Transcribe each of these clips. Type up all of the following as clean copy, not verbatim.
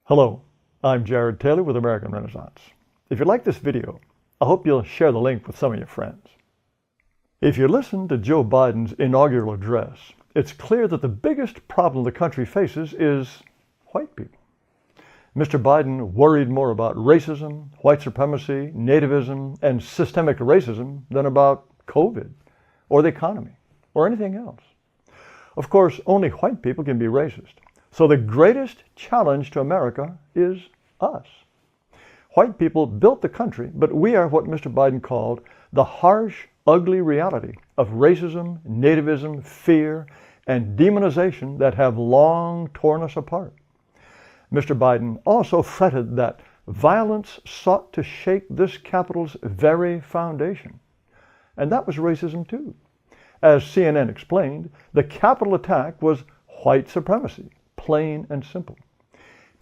Hello, I'm Jared Taylor with American Renaissance. If you like this video, I hope you'll share the link with some of your friends. If you listen to Joe Biden's inaugural address, it's clear that the biggest problem the country faces is white people. Mr. Biden worried more about racism, white supremacy, nativism, and systemic racism than about COVID or the economy or anything else. Of course, only white people can be racist. So the greatest challenge to America is us. White people built the country, but we are what Mr. Biden called the harsh, ugly reality of racism, nativism, fear, and demonization that have long torn us apart. Mr. Biden also fretted that violence sought to shake this Capitol's very foundation. And that was racism too. As CNN explained, the Capitol attack was white supremacy. Plain and simple.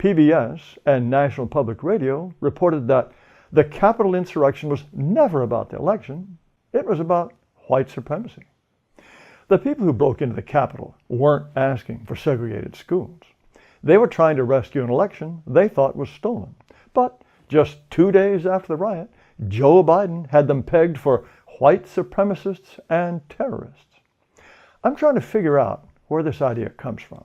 PBS and National Public Radio reported that the Capitol insurrection was never about the election. It was about white supremacy. The people who broke into the Capitol weren't asking for segregated schools. They were trying to rescue an election they thought was stolen. But just 2 days after the riot, Joe Biden had them pegged for white supremacists and terrorists. I'm trying to figure out where this idea comes from.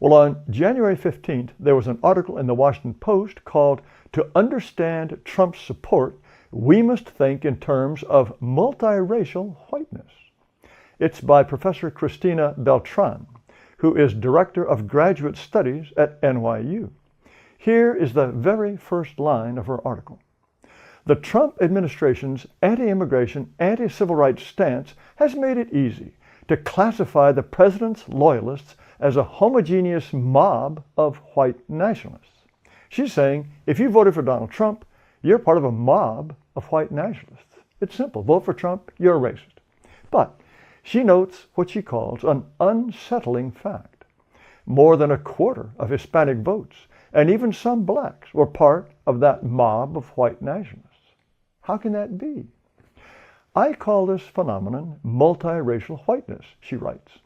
Well, on January 15th, there was an article in the Washington Post called, "To Understand Trump's Support, We Must Think in Terms of Multiracial Whiteness." It's by Professor Cristina Beltran, who is Director of Graduate Studies at NYU. Here is the very first line of her article. "The Trump administration's anti-immigration, anti-civil rights stance has made it easy to classify the president's loyalists as a homogeneous mob of white nationalists." She's saying, if you voted for Donald Trump, you're part of a mob of white nationalists. It's simple. Vote for Trump, you're a racist. But she notes what she calls an unsettling fact. More than a quarter of Hispanic votes, and even some blacks, were part of that mob of white nationalists. How can that be? "I call this phenomenon multiracial whiteness," she writes.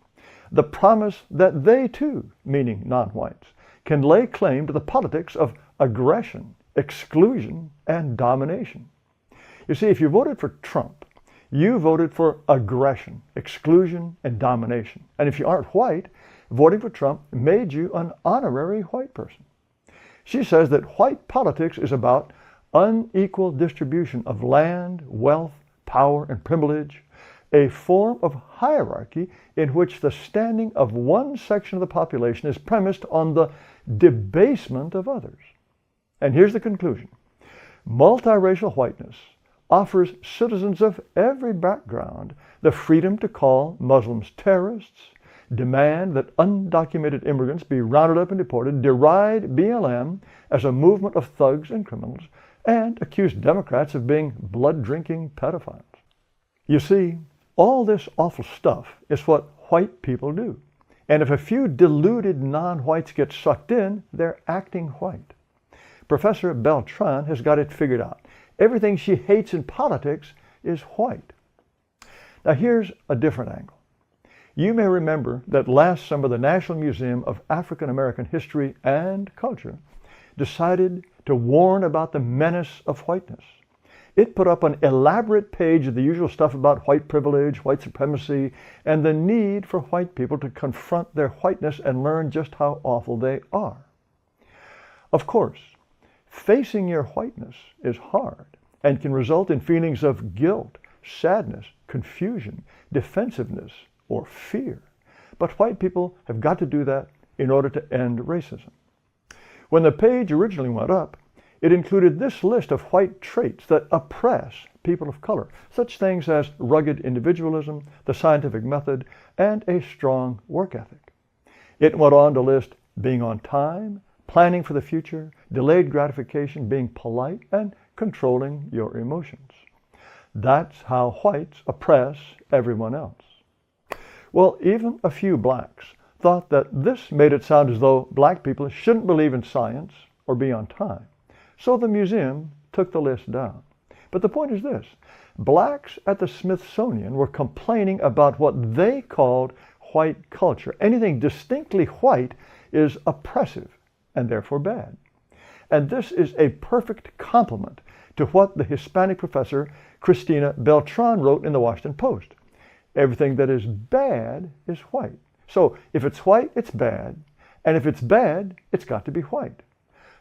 "The promise that they too," meaning non-whites, "can lay claim to the politics of aggression, exclusion, and domination." You see, if you voted for Trump, you voted for aggression, exclusion, and domination. And if you aren't white, voting for Trump made you an honorary white person. She says that white politics is about unequal distribution of land, wealth, power, and privilege, a form of hierarchy in which the standing of one section of the population is premised on the debasement of others. And here's the conclusion. Multiracial whiteness offers citizens of every background the freedom to call Muslims terrorists, demand that undocumented immigrants be rounded up and deported, deride BLM as a movement of thugs and criminals, and accuse Democrats of being blood-drinking pedophiles. You see, all this awful stuff is what white people do. And if a few deluded non-whites get sucked in, they're acting white. Professor Beltran has got it figured out. Everything she hates in politics is white. Now here's a different angle. You may remember that last summer the National Museum of African American History and Culture decided to warn about the menace of whiteness. It put up an elaborate page of the usual stuff about white privilege, white supremacy, and the need for white people to confront their whiteness and learn just how awful they are. Of course, facing your whiteness is hard and can result in feelings of guilt, sadness, confusion, defensiveness, or fear. But white people have got to do that in order to end racism. When the page originally went up, it included this list of white traits that oppress people of color, such things as rugged individualism, the scientific method, and a strong work ethic. It went on to list being on time, planning for the future, delayed gratification, being polite, and controlling your emotions. That's how whites oppress everyone else. Well, even a few blacks thought that this made it sound as though black people shouldn't believe in science or be on time. So the museum took the list down. But the point is this. Blacks at the Smithsonian were complaining about what they called white culture. Anything distinctly white is oppressive and therefore bad. And this is a perfect complement to what the Hispanic professor Cristina Beltran wrote in the Washington Post. Everything that is bad is white. So if it's white, it's bad. And if it's bad, it's got to be white.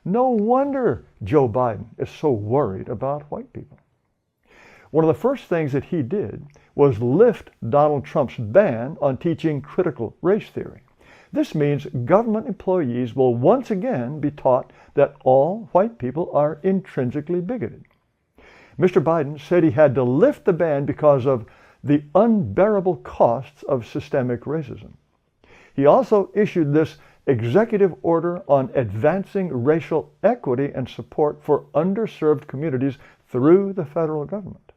No wonder Joe Biden is so worried about white people. One of the first things that he did was lift Donald Trump's ban on teaching critical race theory. This means government employees will once again be taught that all white people are intrinsically bigoted. Mr. Biden said he had to lift the ban because of the unbearable costs of systemic racism. He also issued this executive order on advancing racial equity and support for underserved communities through the federal government.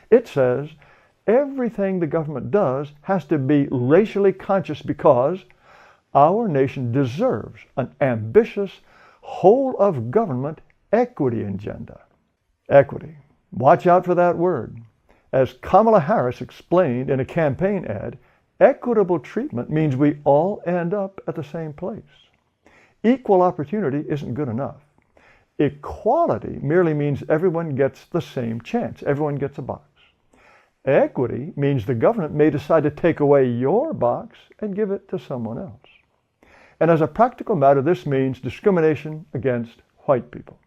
It says everything the government does has to be racially conscious because our nation deserves an ambitious, whole-of-government equity agenda. Equity. Watch out for that word. As Kamala Harris explained in a campaign ad, equitable treatment means we all end up at the same place. Equal opportunity isn't good enough. Equality merely means everyone gets the same chance. Everyone gets a box. Equity means the government may decide to take away your box and give it to someone else. And as a practical matter, this means discrimination against white people.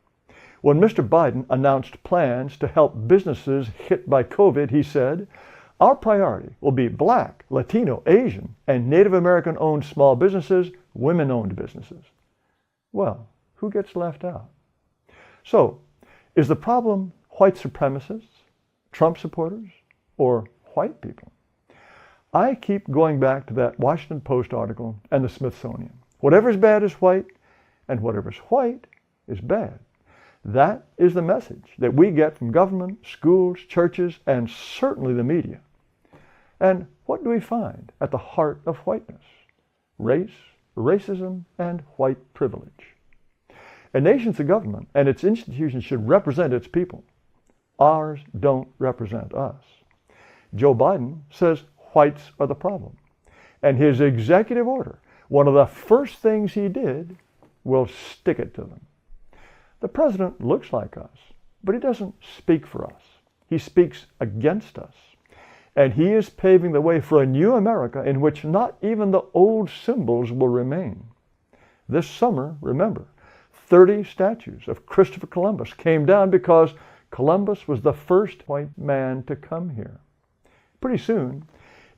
When Mr. Biden announced plans to help businesses hit by COVID, he said, "Our priority will be Black, Latino, Asian, and Native American-owned small businesses, women-owned businesses." Well, who gets left out? So, is the problem white supremacists, Trump supporters, or white people? I keep going back to that Washington Post article and the Smithsonian. Whatever's bad is white, and whatever's white is bad. That is the message that we get from government, schools, churches, and certainly the media. And what do we find at the heart of whiteness? Race, racism, and white privilege. A nation's government and its institutions should represent its people. Ours don't represent us. Joe Biden says whites are the problem. And his executive order, one of the first things he did, will stick it to them. The president looks like us, but he doesn't speak for us. He speaks against us. And he is paving the way for a new America in which not even the old symbols will remain. This summer, remember, 30 statues of Christopher Columbus came down because Columbus was the first white man to come here. Pretty soon,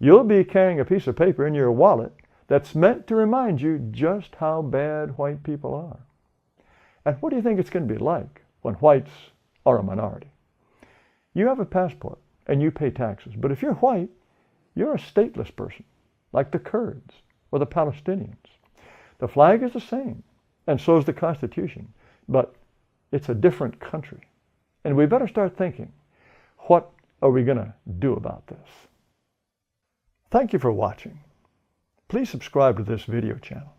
you'll be carrying a piece of paper in your wallet that's meant to remind you just how bad white people are. And what do you think it's going to be like when whites are a minority? You have a passport and you pay taxes, but if you're white, you're a stateless person, like the Kurds or the Palestinians. The flag is the same, and so is the Constitution, but it's a different country. And we better start thinking, what are we going to do about this? Thank you for watching. Please subscribe to this video channel.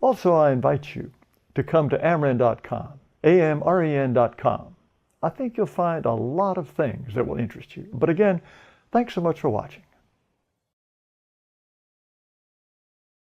Also, I invite you to come to amren.com, amren.com. I think you'll find a lot of things that will interest you. But again, thanks so much for watching.